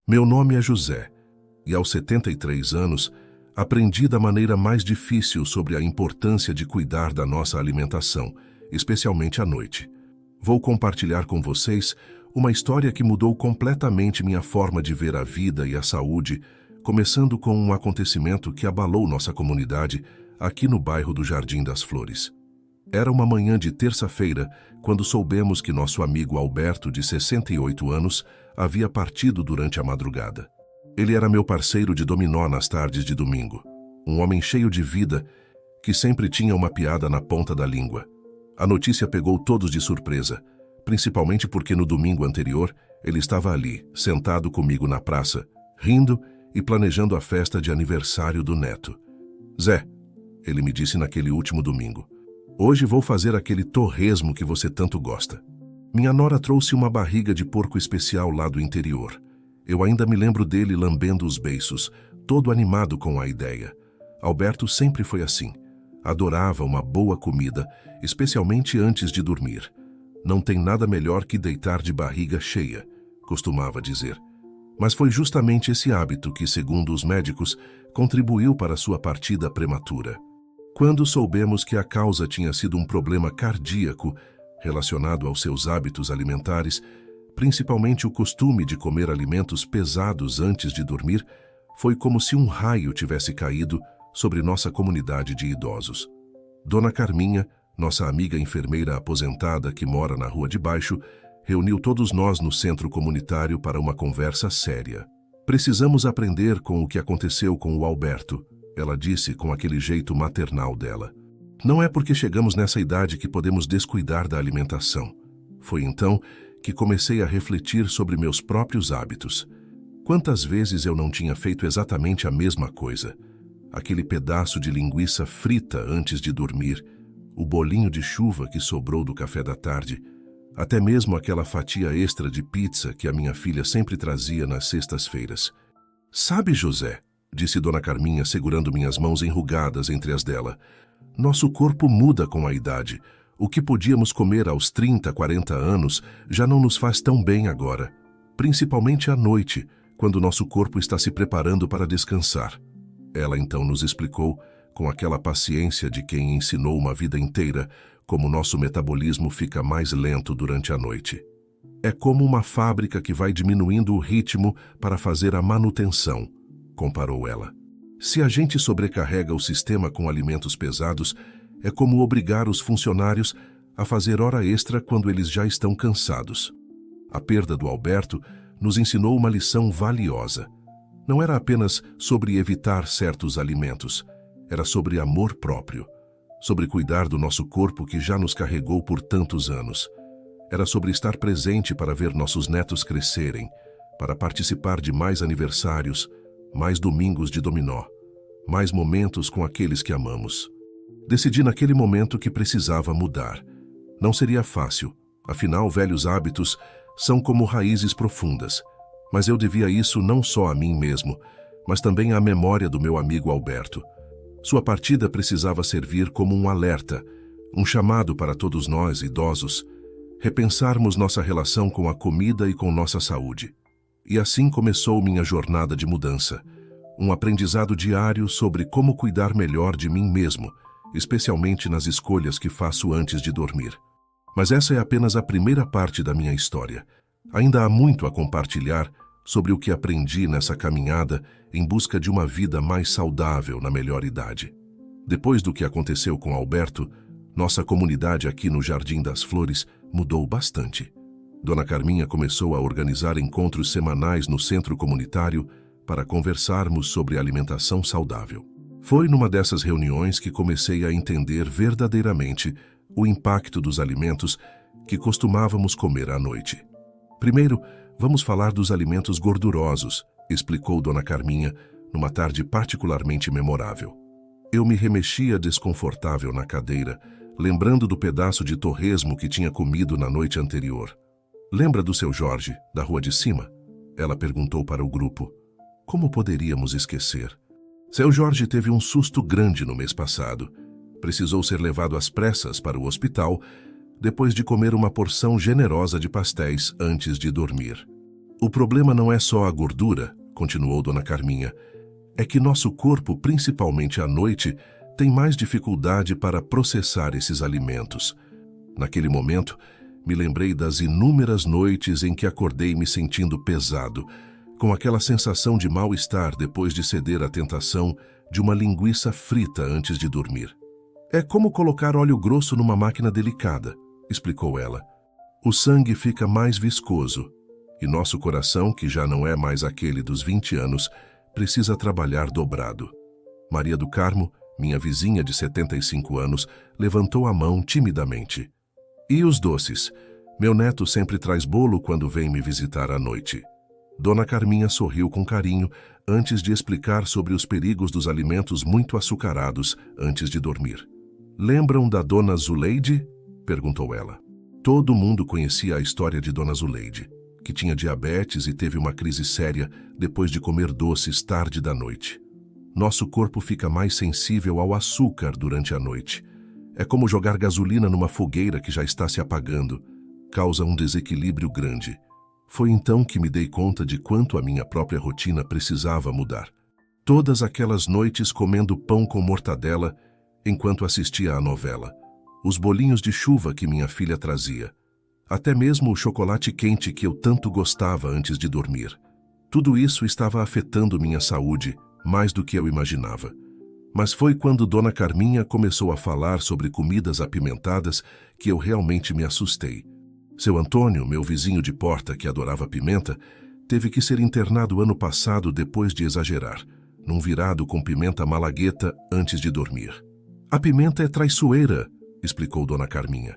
Meu nome é José, e aos 73 anos, aprendi da maneira mais difícil sobre a importância de cuidar da nossa alimentação, especialmente à noite. Vou compartilhar com vocês uma história que mudou completamente minha forma de ver a vida e a saúde, começando com um acontecimento que abalou nossa comunidade aqui no bairro do Jardim das Flores. Era uma manhã de terça-feira, quando soubemos que nosso amigo Alberto, de 68 anos, havia partido durante a madrugada. Ele era meu parceiro de dominó nas tardes de domingo, um homem cheio de vida que sempre tinha uma piada na ponta da língua. A notícia pegou todos de surpresa, principalmente porque no domingo anterior ele estava ali, sentado comigo na praça, rindo e planejando a festa de aniversário do neto. Zé, ele me disse naquele último domingo, hoje vou fazer aquele torresmo que você tanto gosta. Minha nora trouxe uma barriga de porco especial lá do interior. Eu ainda me lembro dele lambendo os beiços, todo animado com a ideia. Alberto sempre foi assim. Adorava uma boa comida, especialmente antes de dormir. Não tem nada melhor que deitar de barriga cheia, costumava dizer. Mas foi justamente esse hábito que, segundo os médicos, contribuiu para sua partida prematura. Quando soubemos que a causa tinha sido um problema cardíaco relacionado aos seus hábitos alimentares, principalmente o costume de comer alimentos pesados antes de dormir, foi como se um raio tivesse caído sobre nossa comunidade de idosos. Dona Carminha, nossa amiga enfermeira aposentada que mora na rua de baixo, reuniu todos nós no centro comunitário para uma conversa séria. Precisamos aprender com o que aconteceu com o Alberto, ela disse com aquele jeito maternal dela. Não é porque chegamos nessa idade que podemos descuidar da alimentação. Foi então que comecei a refletir sobre meus próprios hábitos. Quantas vezes eu não tinha feito exatamente a mesma coisa? Aquele pedaço de linguiça frita antes de dormir, o bolinho de chuva que sobrou do café da tarde, até mesmo aquela fatia extra de pizza que a minha filha sempre trazia nas sextas-feiras. Sabe, José, disse Dona Carminha segurando minhas mãos enrugadas entre as dela, nosso corpo muda com a idade. O que podíamos comer aos 30, 40 anos já não nos faz tão bem agora, principalmente à noite, quando nosso corpo está se preparando para descansar. Ela então nos explicou, com aquela paciência de quem ensinou uma vida inteira, como nosso metabolismo fica mais lento durante a noite. É como uma fábrica que vai diminuindo o ritmo para fazer a manutenção, comparou ela. Se a gente sobrecarrega o sistema com alimentos pesados, é como obrigar os funcionários a fazer hora extra quando eles já estão cansados. A perda do Alberto nos ensinou uma lição valiosa. Não era apenas sobre evitar certos alimentos, era sobre amor próprio, sobre cuidar do nosso corpo que já nos carregou por tantos anos. Era sobre estar presente para ver nossos netos crescerem, para participar de mais aniversários, mais domingos de dominó, mais momentos com aqueles que amamos. Decidi naquele momento que precisava mudar. Não seria fácil, afinal velhos hábitos são como raízes profundas, mas eu devia isso não só a mim mesmo, mas também à memória do meu amigo Alberto. Sua partida precisava servir como um alerta, um chamado para todos nós, idosos, repensarmos nossa relação com a comida e com nossa saúde. E assim começou minha jornada de mudança, um aprendizado diário sobre como cuidar melhor de mim mesmo, especialmente nas escolhas que faço antes de dormir. Mas essa é apenas a primeira parte da minha história. Ainda há muito a compartilhar sobre o que aprendi nessa caminhada em busca de uma vida mais saudável na melhor idade. Depois do que aconteceu com Alberto, nossa comunidade aqui no Jardim das Flores mudou bastante. Dona Carminha começou a organizar encontros semanais no centro comunitário para conversarmos sobre alimentação saudável. Foi numa dessas reuniões que comecei a entender verdadeiramente o impacto dos alimentos que costumávamos comer à noite. Primeiro, vamos falar dos alimentos gordurosos, explicou Dona Carminha numa tarde particularmente memorável. Eu me remexia desconfortável na cadeira, lembrando do pedaço de torresmo que tinha comido na noite anterior. Lembra do seu Jorge, da rua de cima? Ela perguntou para o grupo. Como poderíamos esquecer? Seu Jorge teve um susto grande no mês passado. Precisou ser levado às pressas para o hospital depois de comer uma porção generosa de pastéis antes de dormir. O problema não é só a gordura, continuou Dona Carminha, é que nosso corpo, principalmente à noite, tem mais dificuldade para processar esses alimentos. Naquele momento, me lembrei das inúmeras noites em que acordei me sentindo pesado, com aquela sensação de mal-estar depois de ceder à tentação de uma linguiça frita antes de dormir. É como colocar óleo grosso numa máquina delicada, explicou ela. O sangue fica mais viscoso e nosso coração, que já não é mais aquele dos 20 anos, precisa trabalhar dobrado. Maria do Carmo, minha vizinha de 75 anos, levantou a mão timidamente. E os doces? Meu neto sempre traz bolo quando vem me visitar à noite. Dona Carminha sorriu com carinho antes de explicar sobre os perigos dos alimentos muito açucarados antes de dormir. Lembram da Dona Zuleide? Perguntou ela. Todo mundo conhecia a história de Dona Zuleide, que tinha diabetes e teve uma crise séria depois de comer doces tarde da noite. Nosso corpo fica mais sensível ao açúcar durante a noite. É como jogar gasolina numa fogueira que já está se apagando. Causa um desequilíbrio grande. Foi então que me dei conta de quanto a minha própria rotina precisava mudar. Todas aquelas noites comendo pão com mortadela enquanto assistia à novela. Os bolinhos de chuva que minha filha trazia. Até mesmo o chocolate quente que eu tanto gostava antes de dormir. Tudo isso estava afetando minha saúde mais do que eu imaginava. Mas foi quando Dona Carminha começou a falar sobre comidas apimentadas que eu realmente me assustei. Seu Antônio, meu vizinho de porta que adorava pimenta, teve que ser internado ano passado depois de exagerar, num virado com pimenta malagueta antes de dormir. A pimenta é traiçoeira, explicou Dona Carminha.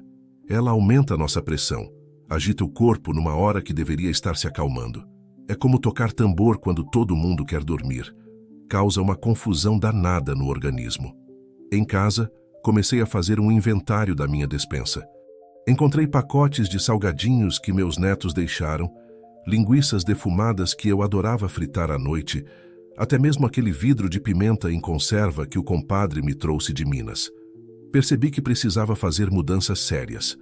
Ela aumenta nossa pressão, agita o corpo numa hora que deveria estar se acalmando. É como tocar tambor quando todo mundo quer dormir. Causa uma confusão danada no organismo. Em casa, comecei a fazer um inventário da minha despensa. Encontrei pacotes de salgadinhos que meus netos deixaram, linguiças defumadas que eu adorava fritar à noite, até mesmo aquele vidro de pimenta em conserva que o compadre me trouxe de Minas. Percebi que precisava fazer mudanças sérias.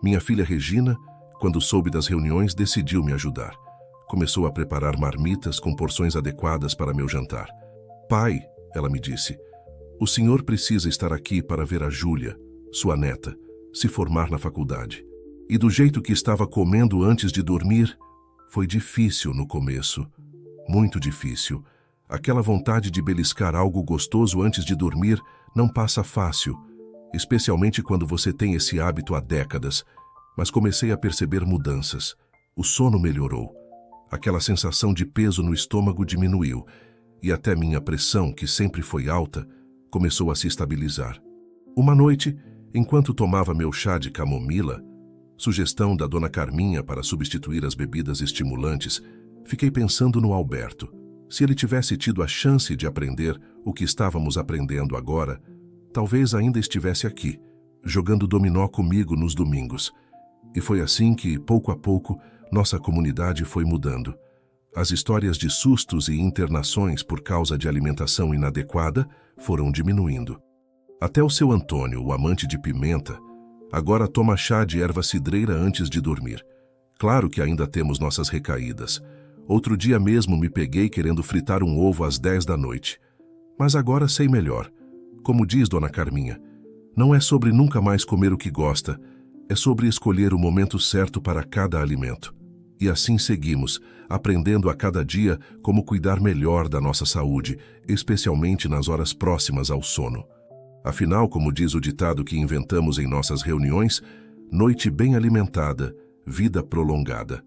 Minha filha Regina, quando soube das reuniões, decidiu me ajudar. Começou a preparar marmitas com porções adequadas para meu jantar. Pai, ela me disse, o senhor precisa estar aqui para ver a Júlia, sua neta, se formar na faculdade. E do jeito que estava comendo antes de dormir, foi difícil no começo. Muito difícil. Aquela vontade de beliscar algo gostoso antes de dormir não passa fácil, especialmente quando você tem esse hábito há décadas. Mas comecei a perceber mudanças. O sono melhorou. Aquela sensação de peso no estômago diminuiu e até minha pressão, que sempre foi alta, começou a se estabilizar. Uma noite, enquanto tomava meu chá de camomila, sugestão da Dona Carminha para substituir as bebidas estimulantes, fiquei pensando no Alberto. Se ele tivesse tido a chance de aprender o que estávamos aprendendo agora, talvez ainda estivesse aqui, jogando dominó comigo nos domingos. E foi assim que, pouco a pouco, nossa comunidade foi mudando. As histórias de sustos e internações por causa de alimentação inadequada foram diminuindo. Até o seu Antônio, o amante de pimenta, agora toma chá de erva cidreira antes de dormir. Claro que ainda temos nossas recaídas. Outro dia mesmo me peguei querendo fritar um ovo às 10 da noite. Mas agora sei melhor. Como diz Dona Carminha, não é sobre nunca mais comer o que gosta, é sobre escolher o momento certo para cada alimento. E assim seguimos, aprendendo a cada dia como cuidar melhor da nossa saúde, especialmente nas horas próximas ao sono. Afinal, como diz o ditado que inventamos em nossas reuniões, noite bem alimentada, vida prolongada.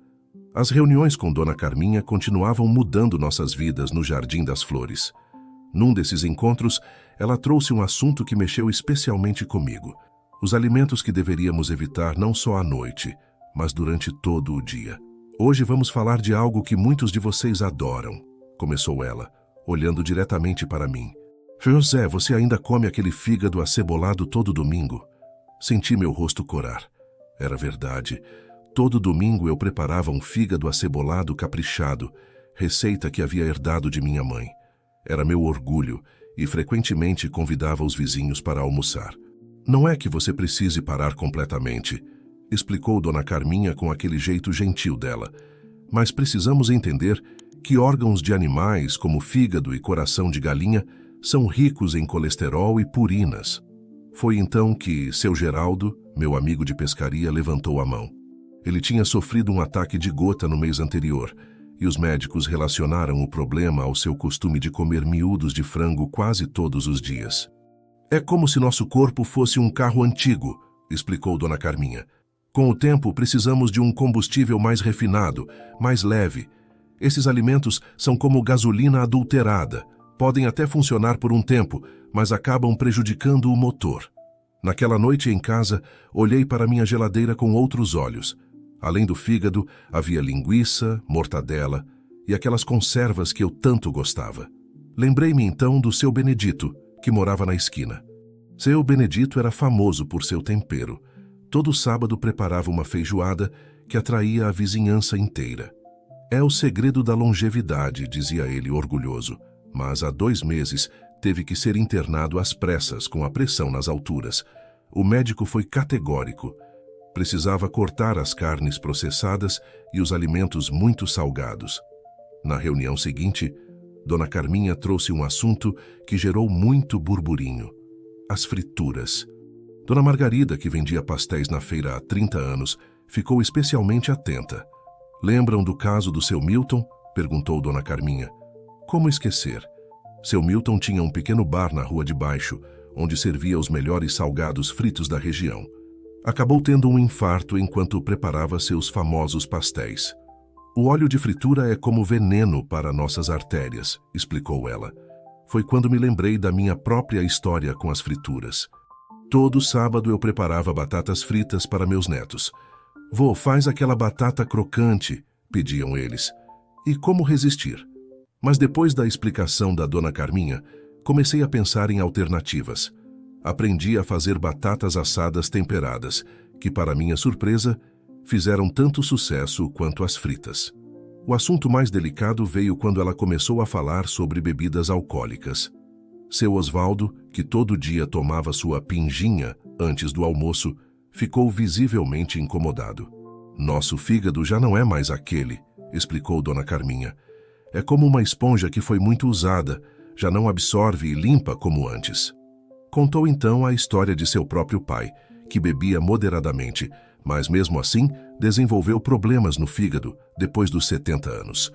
As reuniões com Dona Carminha continuavam mudando nossas vidas no Jardim das Flores. Num desses encontros, ela trouxe um assunto que mexeu especialmente comigo. Os alimentos que deveríamos evitar não só à noite, mas durante todo o dia. Hoje vamos falar de algo que muitos de vocês adoram, começou ela, olhando diretamente para mim. José, você ainda come aquele fígado acebolado todo domingo? Senti meu rosto corar. Era verdade. Todo domingo eu preparava um fígado acebolado caprichado, receita que havia herdado de minha mãe. Era meu orgulho e frequentemente convidava os vizinhos para almoçar. Não é que você precise parar completamente, explicou Dona Carminha com aquele jeito gentil dela, Mas precisamos entender que órgãos de animais, como fígado e coração de galinha, são ricos em colesterol e purinas. Foi então que seu Geraldo, meu amigo de pescaria, levantou a mão. Ele tinha sofrido um ataque de gota no mês anterior, e os médicos relacionaram o problema ao seu costume de comer miúdos de frango quase todos os dias. É como se nosso corpo fosse um carro antigo, explicou Dona Carminha. Com o tempo, precisamos de um combustível mais refinado, mais leve. Esses alimentos são como gasolina adulterada. Podem até funcionar por um tempo, mas acabam prejudicando o motor. Naquela noite em casa, olhei para minha geladeira com outros olhos. Além do fígado, havia linguiça, mortadela e aquelas conservas que eu tanto gostava. Lembrei-me então do seu Benedito, que morava na esquina. Seu Benedito era famoso por seu tempero. Todo sábado preparava uma feijoada que atraía a vizinhança inteira. É o segredo da longevidade, dizia ele orgulhoso, mas há 2 meses teve que ser internado às pressas com a pressão nas alturas. O médico foi categórico. Precisava cortar as carnes processadas e os alimentos muito salgados. Na reunião seguinte, Dona Carminha trouxe um assunto que gerou muito burburinho: as frituras. Dona Margarida, que vendia pastéis na feira há 30 anos, ficou especialmente atenta. Lembram do caso do seu Milton? Perguntou Dona Carminha. Como esquecer? Seu Milton tinha um pequeno bar na rua de baixo, onde servia os melhores salgados fritos da região. Acabou tendo um infarto enquanto preparava seus famosos pastéis. O óleo de fritura é como veneno para nossas artérias, explicou ela. Foi quando me lembrei da minha própria história com as frituras. Todo sábado eu preparava batatas fritas para meus netos. Vô, faz aquela batata crocante, pediam eles. E como resistir? Mas depois da explicação da Dona Carminha, comecei a pensar em alternativas. Aprendi a fazer batatas assadas temperadas, que, para minha surpresa, fizeram tanto sucesso quanto as fritas. O assunto mais delicado veio quando ela começou a falar sobre bebidas alcoólicas. Seu Osvaldo, que todo dia tomava sua pinginha antes do almoço, ficou visivelmente incomodado. Nosso fígado já não é mais aquele, explicou Dona Carminha. É como uma esponja que foi muito usada, já não absorve e limpa como antes. Contou então a história de seu próprio pai, que bebia moderadamente, mas mesmo assim desenvolveu problemas no fígado depois dos 70 anos.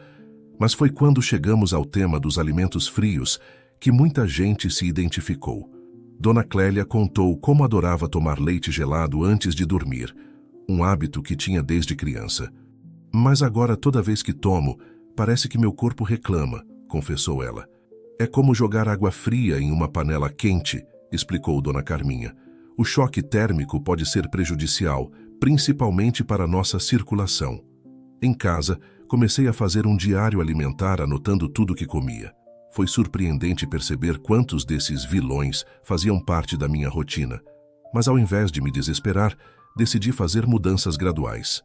Mas foi quando chegamos ao tema dos alimentos frios que muita gente se identificou. Dona Clélia contou como adorava tomar leite gelado antes de dormir, um hábito que tinha desde criança. Mas agora, toda vez que tomo, parece que meu corpo reclama, confessou ela. É como jogar água fria em uma panela quente, explicou Dona Carminha. O choque térmico pode ser prejudicial, principalmente para a nossa circulação. Em casa, comecei a fazer um diário alimentar anotando tudo que comia. Foi surpreendente perceber quantos desses vilões faziam parte da minha rotina. Mas ao invés de me desesperar, decidi fazer mudanças graduais.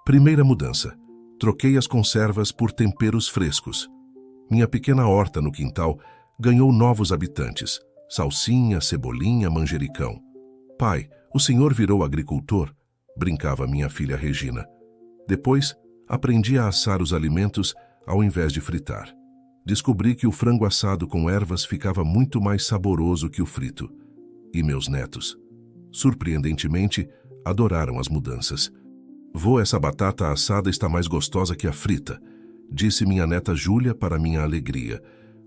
Primeira mudança: troquei as conservas por temperos frescos. Minha pequena horta no quintal ganhou novos habitantes: salsinha, cebolinha, manjericão. Pai, o senhor virou agricultor? Brincava minha filha Regina. Depois, aprendi a assar os alimentos ao invés de fritar. Descobri que o frango assado com ervas ficava muito mais saboroso que o frito. E meus netos, surpreendentemente, adoraram as mudanças. Vô, essa batata assada está mais gostosa que a frita, disse minha neta Júlia para minha alegria.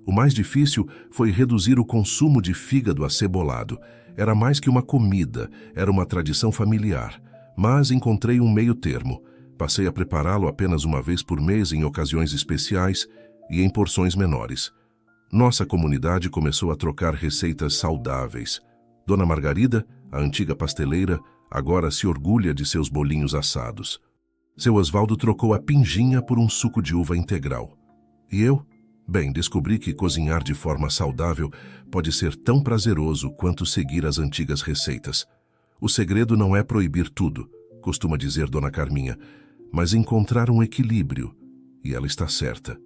O mais difícil foi reduzir o consumo de fígado acebolado. Era mais que uma comida, era uma tradição familiar. Mas encontrei um meio termo. Passei a prepará-lo apenas uma vez por mês em ocasiões especiais e em porções menores. Nossa comunidade começou a trocar receitas saudáveis. Dona Margarida, a antiga pasteleira, agora se orgulha de seus bolinhos assados. Seu Osvaldo trocou a pinginha por um suco de uva integral. E eu? Bem, descobri que cozinhar de forma saudável pode ser tão prazeroso quanto seguir as antigas receitas. O segredo não é proibir tudo, costuma dizer Dona Carminha, mas encontrar um equilíbrio. E ela está certa.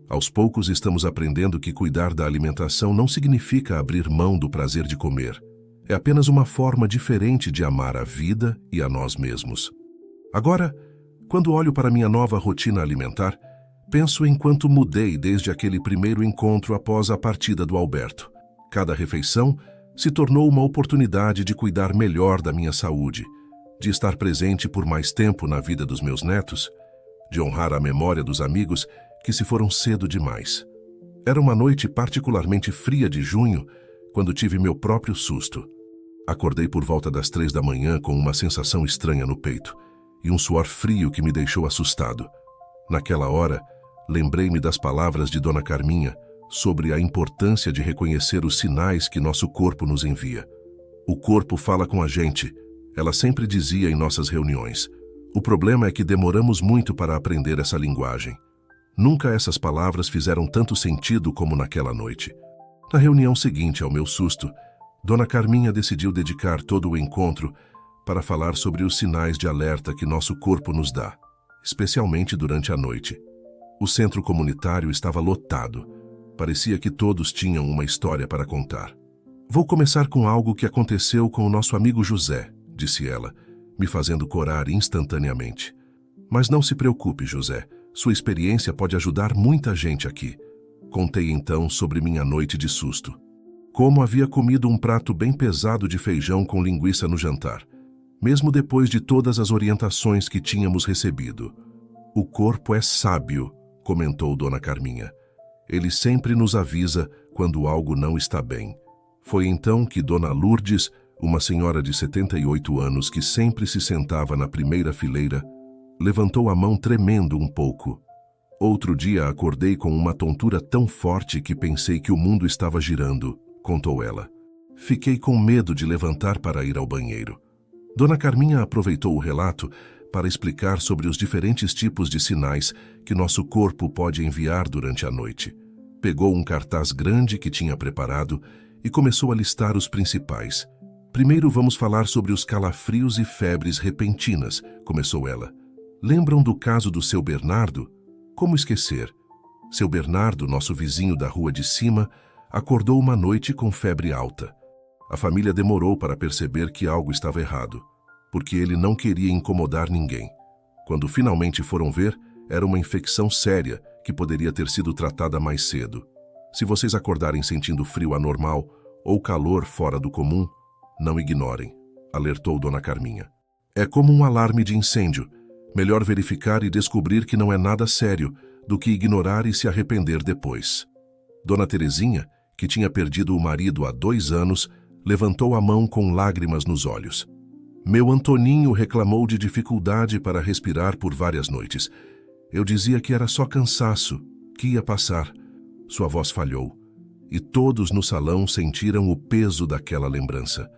Aos poucos estamos aprendendo que cuidar da alimentação não significa abrir mão do prazer de comer. É apenas uma forma diferente de amar a vida e a nós mesmos. Agora, Quando olho para minha nova rotina alimentar, penso em quanto mudei desde aquele primeiro encontro após a partida do Alberto. Cada refeição se tornou uma oportunidade de cuidar melhor da minha saúde, de estar presente por mais tempo na vida dos meus netos, de honrar a memória dos amigos que se foram cedo demais. Era uma noite particularmente fria de junho, quando tive meu próprio susto. Acordei por volta das 3 da manhã com uma sensação estranha no peito e um suor frio que me deixou assustado. Naquela hora, lembrei-me das palavras de Dona Carminha sobre a importância de reconhecer os sinais que nosso corpo nos envia. O corpo fala com a gente, ela sempre dizia em nossas reuniões. O problema é que demoramos muito para aprender essa linguagem. Nunca essas palavras fizeram tanto sentido como naquela noite. Na reunião seguinte ao meu susto, Dona Carminha decidiu dedicar todo o encontro para falar sobre os sinais de alerta que nosso corpo nos dá, especialmente durante a noite. O centro comunitário estava lotado. Parecia que todos tinham uma história para contar. Vou começar com algo que aconteceu com o nosso amigo José, disse ela, me fazendo corar instantaneamente. Mas não se preocupe, José. Sua experiência pode ajudar muita gente aqui. Contei então sobre minha noite de susto. Como havia comido um prato bem pesado de feijão com linguiça no jantar, mesmo depois de todas as orientações que tínhamos recebido. O corpo é sábio, comentou Dona Carminha. Ele sempre nos avisa quando algo não está bem. Foi então que Dona Lourdes, uma senhora de 78 anos que sempre se sentava na primeira fileira, levantou a mão tremendo um pouco. Outro dia acordei com uma tontura tão forte que pensei que o mundo estava girando, contou ela. Fiquei com medo de levantar para ir ao banheiro. Dona Carminha aproveitou o relato para explicar sobre os diferentes tipos de sinais que nosso corpo pode enviar durante a noite. Pegou um cartaz grande que tinha preparado e começou a listar os principais. Primeiro vamos falar sobre os calafrios e febres repentinas, começou ela. Lembram do caso do seu Bernardo? Como esquecer? Seu Bernardo, nosso vizinho da rua de cima, acordou uma noite com febre alta. A família demorou para perceber que algo estava errado, porque ele não queria incomodar ninguém. Quando finalmente foram ver, era uma infecção séria que poderia ter sido tratada mais cedo. Se vocês acordarem sentindo frio anormal ou calor fora do comum, não ignorem, alertou Dona Carminha. É como um alarme de incêndio. Melhor verificar e descobrir que não é nada sério do que ignorar e se arrepender depois. Dona Terezinha, que tinha perdido o marido há 2 anos, levantou a mão com lágrimas nos olhos. Meu Antoninho reclamou de dificuldade para respirar por várias noites. Eu dizia que era só cansaço, que ia passar. Sua voz falhou, e todos no salão sentiram o peso daquela lembrança.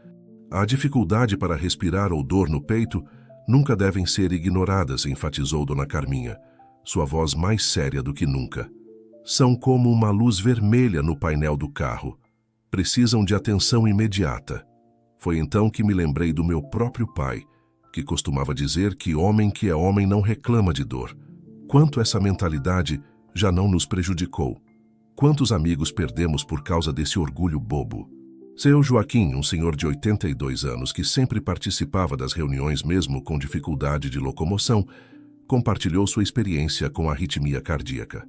A dificuldade para respirar ou dor no peito nunca devem ser ignoradas, enfatizou Dona Carminha, sua voz mais séria do que nunca. São como uma luz vermelha no painel do carro. Precisam de atenção imediata. Foi então que me lembrei do meu próprio pai, que costumava dizer que homem que é homem não reclama de dor. Quanto essa mentalidade já não nos prejudicou. Quantos amigos perdemos por causa desse orgulho bobo? Seu Joaquim, um senhor de 82 anos que sempre participava das reuniões mesmo com dificuldade de locomoção, compartilhou sua experiência com arritmia cardíaca.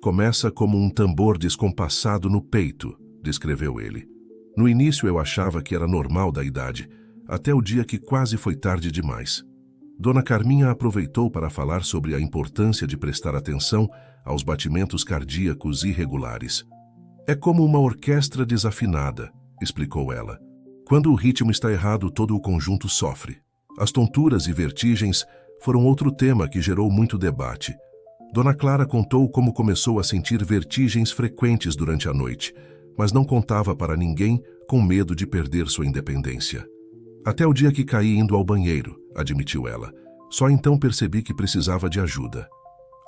Começa como um tambor descompassado no peito, descreveu ele. No início eu achava que era normal da idade, até o dia que quase foi tarde demais. Dona Carminha aproveitou para falar sobre a importância de prestar atenção aos batimentos cardíacos irregulares. É como uma orquestra desafinada, explicou ela. Quando o ritmo está errado, todo o conjunto sofre. As tonturas e vertigens foram outro tema que gerou muito debate. Dona Clara contou como começou a sentir vertigens frequentes durante a noite, mas não contava para ninguém com medo de perder sua independência. Até o dia que caí indo ao banheiro, admitiu ela. Só então percebi que precisava de ajuda.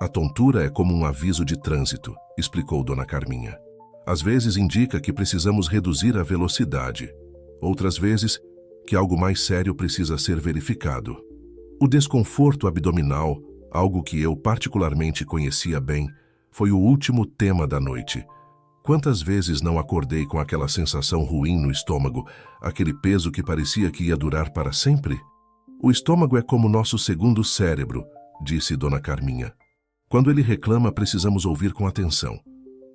A tontura é como um aviso de trânsito, explicou Dona Carminha. Às vezes indica que precisamos reduzir a velocidade. Outras vezes, que algo mais sério precisa ser verificado. O desconforto abdominal, algo que eu particularmente conhecia bem, foi o último tema da noite. Quantas vezes não acordei com aquela sensação ruim no estômago, aquele peso que parecia que ia durar para sempre? O estômago é como nosso segundo cérebro, disse Dona Carminha. Quando ele reclama, precisamos ouvir com atenção.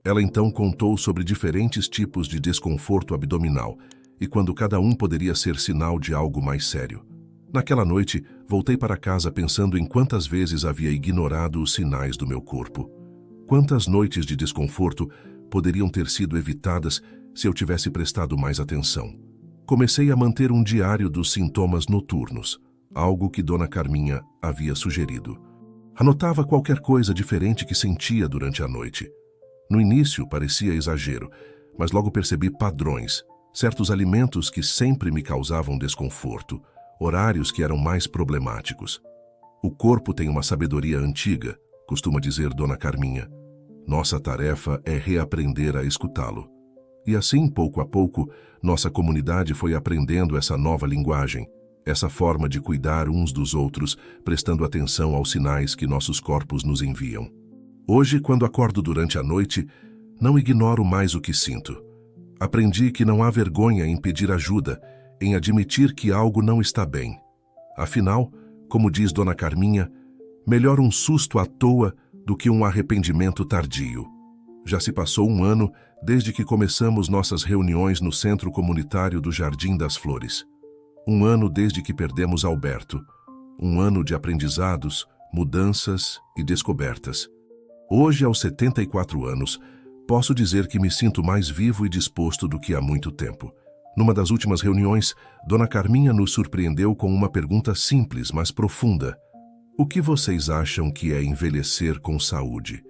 Ela então contou sobre diferentes tipos de desconforto abdominal e quando cada um poderia ser sinal de algo mais sério. Naquela noite, voltei para casa pensando em quantas vezes havia ignorado os sinais do meu corpo. Quantas noites de desconforto poderiam ter sido evitadas se eu tivesse prestado mais atenção. Comecei a manter um diário dos sintomas noturnos, algo que Dona Carminha havia sugerido. Anotava qualquer coisa diferente que sentia durante a noite. No início parecia exagero, mas logo percebi padrões, certos alimentos que sempre me causavam desconforto, horários que eram mais problemáticos. O corpo tem uma sabedoria antiga, costuma dizer Dona Carminha. Nossa tarefa é reaprender a escutá-lo. E assim, pouco a pouco, nossa comunidade foi aprendendo essa nova linguagem, essa forma de cuidar uns dos outros, prestando atenção aos sinais que nossos corpos nos enviam. Hoje, quando acordo durante a noite, não ignoro mais o que sinto. Aprendi que não há vergonha em pedir ajuda, em admitir que algo não está bem. Afinal, como diz Dona Carminha, melhor um susto à toa do que um arrependimento tardio. Já se passou um ano desde que começamos nossas reuniões no Centro Comunitário do Jardim das Flores. Um ano desde que perdemos Alberto. Um ano de aprendizados, mudanças e descobertas. Hoje, aos 74 anos, posso dizer que me sinto mais vivo e disposto do que há muito tempo. Numa das últimas reuniões, Dona Carminha nos surpreendeu com uma pergunta simples, mas profunda. O que vocês acham que é envelhecer com saúde?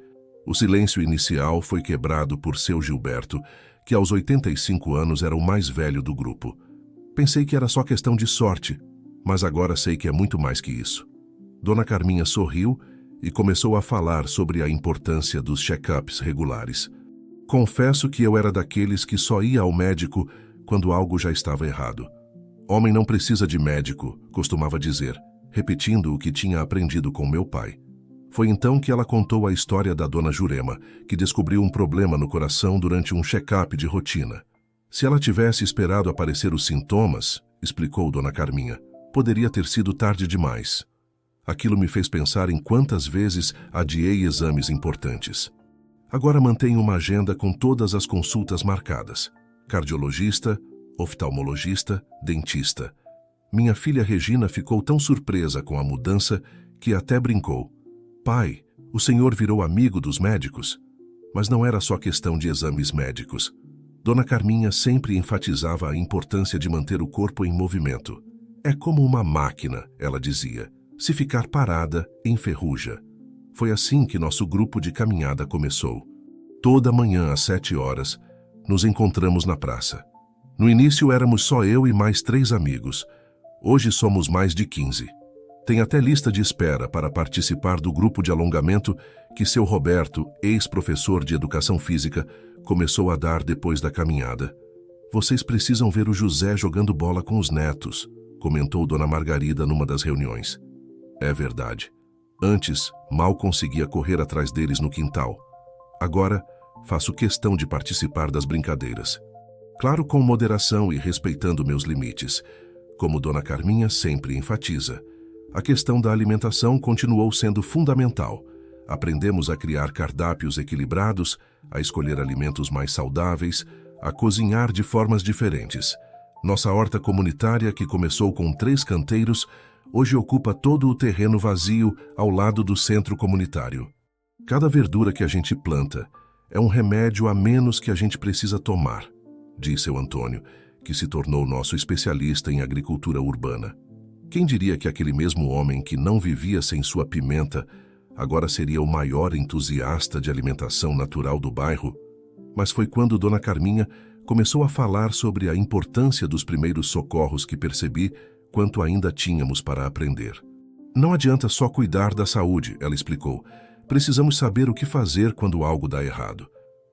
O silêncio inicial foi quebrado por seu Gilberto, que aos 85 anos era o mais velho do grupo. Pensei que era só questão de sorte, mas agora sei que é muito mais que isso. Dona Carminha sorriu e começou a falar sobre a importância dos check-ups regulares. Confesso que eu era daqueles que só ia ao médico quando algo já estava errado. Homem não precisa de médico, costumava dizer, repetindo o que tinha aprendido com meu pai. Foi então que ela contou a história da dona Jurema, que descobriu um problema no coração durante um check-up de rotina. Se ela tivesse esperado aparecer os sintomas, explicou Dona Carminha, poderia ter sido tarde demais. Aquilo me fez pensar em quantas vezes adiei exames importantes. Agora mantenho uma agenda com todas as consultas marcadas. Cardiologista, oftalmologista, dentista. Minha filha Regina ficou tão surpresa com a mudança que até brincou. Pai, o senhor virou amigo dos médicos? Mas não era só questão de exames médicos. Dona Carminha sempre enfatizava a importância de manter o corpo em movimento. É como uma máquina, ela dizia. Se ficar parada, enferruja. Foi assim que nosso grupo de caminhada começou. Toda manhã às 7 horas, nos encontramos na praça. No início éramos só eu e mais 3 amigos. Hoje somos mais de 15. Tem até lista de espera para participar do grupo de alongamento que seu Roberto, ex-professor de educação física, começou a dar depois da caminhada. Vocês precisam ver o José jogando bola com os netos, comentou Dona Margarida numa das reuniões. É verdade. Antes, mal conseguia correr atrás deles no quintal. Agora, faço questão de participar das brincadeiras. Claro, com moderação e respeitando meus limites. Como Dona Carminha sempre enfatiza. A questão da alimentação continuou sendo fundamental. Aprendemos a criar cardápios equilibrados, a escolher alimentos mais saudáveis, a cozinhar de formas diferentes. Nossa horta comunitária, que começou com 3 canteiros, hoje ocupa todo o terreno vazio ao lado do centro comunitário. Cada verdura que a gente planta é um remédio a menos que a gente precisa tomar, disse seu Antônio, que se tornou nosso especialista em agricultura urbana. Quem diria que aquele mesmo homem que não vivia sem sua pimenta agora seria o maior entusiasta de alimentação natural do bairro? Mas foi quando Dona Carminha começou a falar sobre a importância dos primeiros socorros que percebi quanto ainda tínhamos para aprender. Não adianta só cuidar da saúde, ela explicou. Precisamos saber o que fazer quando algo dá errado.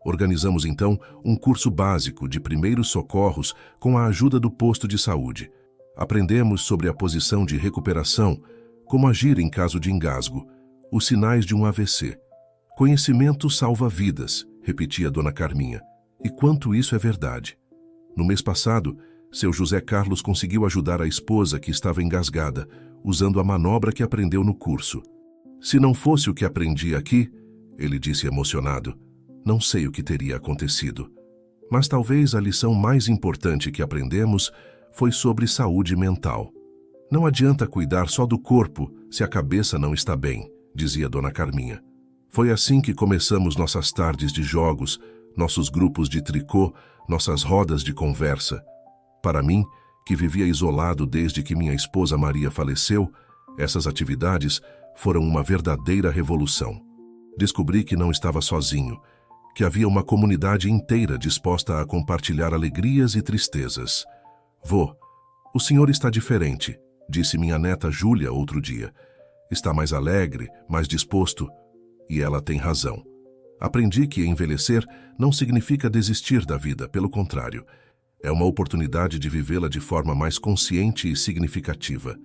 Organizamos então um curso básico de primeiros socorros com a ajuda do posto de saúde. Aprendemos sobre a posição de recuperação, como agir em caso de engasgo, os sinais de um AVC. Conhecimento salva vidas, repetia Dona Carminha. E quanto isso é verdade. No mês passado, seu José Carlos conseguiu ajudar a esposa que estava engasgada, usando a manobra que aprendeu no curso. Se não fosse o que aprendi aqui, ele disse emocionado, não sei o que teria acontecido. Mas talvez a lição mais importante que aprendemos foi sobre saúde mental. Não adianta cuidar só do corpo se a cabeça não está bem, dizia Dona Carminha. Foi assim que começamos nossas tardes de jogos, nossos grupos de tricô, nossas rodas de conversa. Para mim, que vivia isolado desde que minha esposa Maria faleceu, essas atividades foram uma verdadeira revolução. Descobri que não estava sozinho, que havia uma comunidade inteira disposta a compartilhar alegrias e tristezas. Vô, o senhor está diferente, disse minha neta Júlia outro dia. Está mais alegre, mais disposto. E ela tem razão. Aprendi que envelhecer não significa desistir da vida, pelo contrário. É uma oportunidade de vivê-la de forma mais consciente e significativa.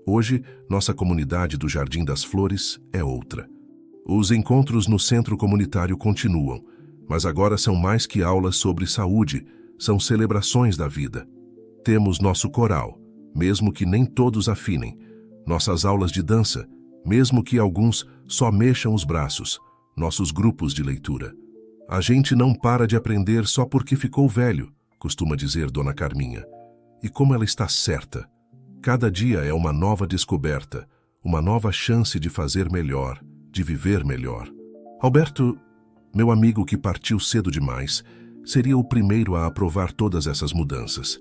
Hoje, nossa comunidade do Jardim das Flores é outra. Os encontros no centro comunitário continuam, mas agora são mais que aulas sobre saúde, são celebrações da vida. Temos nosso coral, mesmo que nem todos afinem, nossas aulas de dança, mesmo que alguns só mexam os braços, nossos grupos de leitura. A gente não para de aprender só porque ficou velho, costuma dizer Dona Carminha. E como ela está certa. Cada dia é uma nova descoberta, uma nova chance de fazer melhor, de viver melhor. Alberto, meu amigo que partiu cedo demais, seria o primeiro a aprovar todas essas mudanças.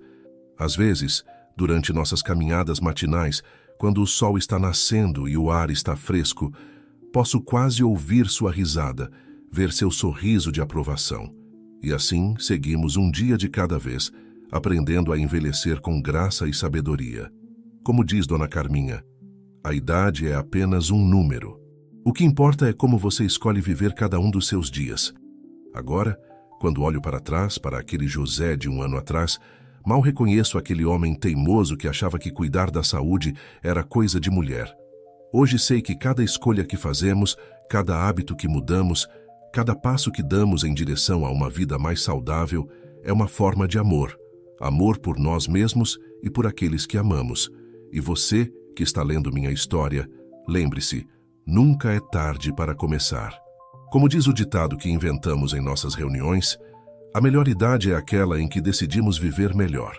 Às vezes, durante nossas caminhadas matinais, quando o sol está nascendo e o ar está fresco, posso quase ouvir sua risada, ver seu sorriso de aprovação. E assim seguimos um dia de cada vez, aprendendo a envelhecer com graça e sabedoria. Como diz Dona Carminha, a idade é apenas um número. O que importa é como você escolhe viver cada um dos seus dias. Agora, quando olho para trás, para aquele José de um ano atrás, mal reconheço aquele homem teimoso que achava que cuidar da saúde era coisa de mulher. Hoje sei que cada escolha que fazemos, cada hábito que mudamos, cada passo que damos em direção a uma vida mais saudável é uma forma de amor. Amor por nós mesmos e por aqueles que amamos. E você, que está lendo minha história, lembre-se, nunca é tarde para começar. Como diz o ditado que inventamos em nossas reuniões, a melhor idade é aquela em que decidimos viver melhor.